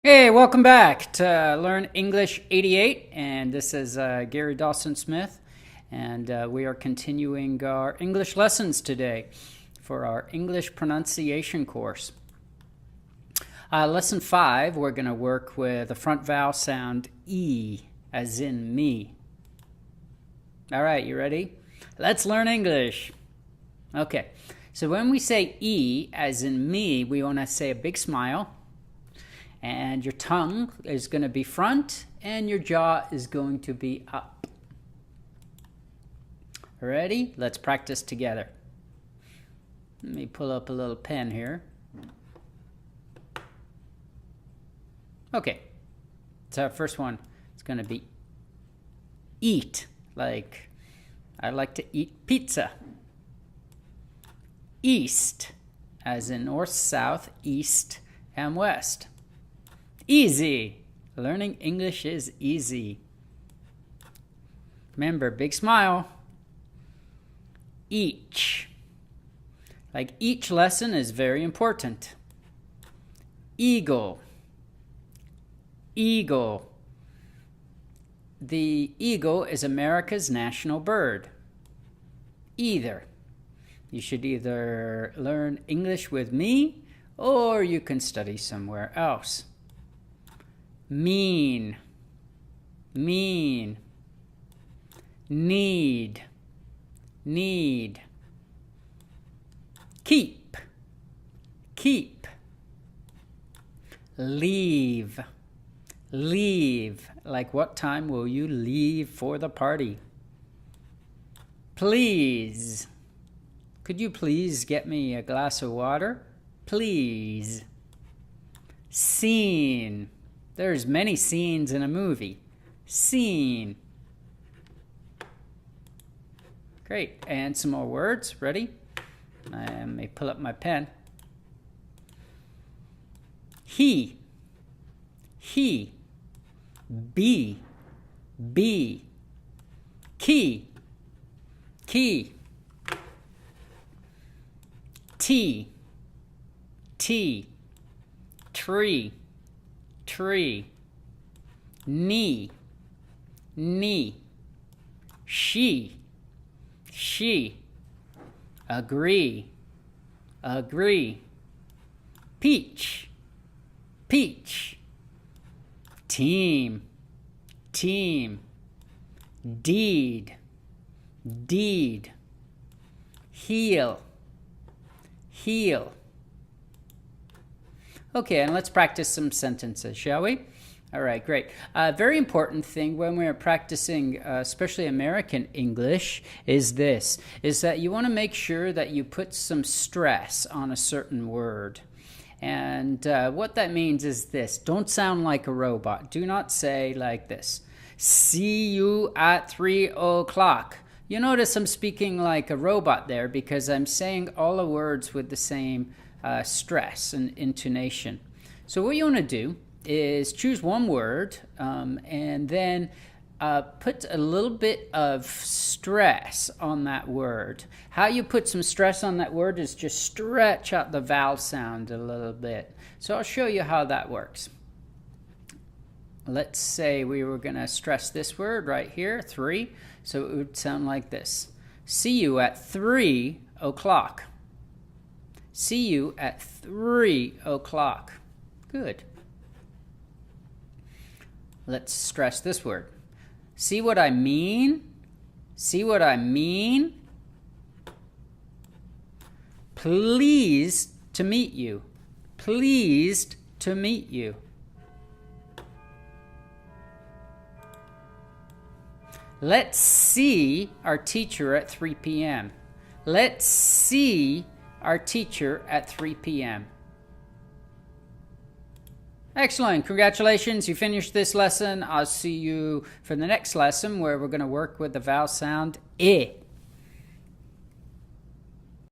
Hey, welcome back to Learn English 88, and this is Gary Dawson-Smith, and we are continuing our English lessons today for our English pronunciation course. Lesson 5, we're going to work with the front vowel sound E, as in me. All right, you ready? Let's learn English. Okay, so when we say E, as in me, we want to say a big smile. And your tongue is going to be front and your jaw is going to be up. Ready? Let's practice together. Let me pull up a little pen here. Okay. So our first one is going to be eat. Like I like to eat pizza. East, as in north, south, east, and west. Easy. Learning English is easy. Remember, big smile. Each. Like each lesson is very important. Eagle. Eagle. The eagle is America's national bird. Either. You should either learn English with me or you can study somewhere else. Mean, mean, need, need, keep, keep, leave, leave, like what time will you leave for the party? Please, could you please get me a glass of water? Please. Scene. There's many scenes in a movie. Scene. Great. And some more words. Ready? Let me pull up my pen. He. He. Be. Be. Key. Key. Tea. Tea. Tree. Tree. Knee. Knee. She. She. Agree. Agree. Peach. Peach. Team. Team. Deed. Deed. Heel. Heel. Okay, and let's practice some sentences, shall we? All right, great. Very important thing when we're practicing, especially American English, is that you want to make sure that you put some stress on a certain word. And what that means is this. Don't sound like a robot. Do not say like this. See you at 3 o'clock. You notice I'm speaking like a robot there because I'm saying all the words with the same stress and intonation. So what you want to do is choose one word and then put a little bit of stress on that word. How you put some stress on that word is just stretch out the vowel sound a little bit. So I'll show you how that works. Let's say we were going to stress this word right here, 3. So it would sound like this. See you at 3 o'clock. See you at 3 o'clock. Good. Let's stress this word. See what I mean? See what I mean? Pleased to meet you. Pleased to meet you. Let's see our teacher at 3 p.m. Let's see our teacher at 3 p.m. Excellent. Congratulations. You finished this lesson. I'll see you for the next lesson where we're going to work with the vowel sound I.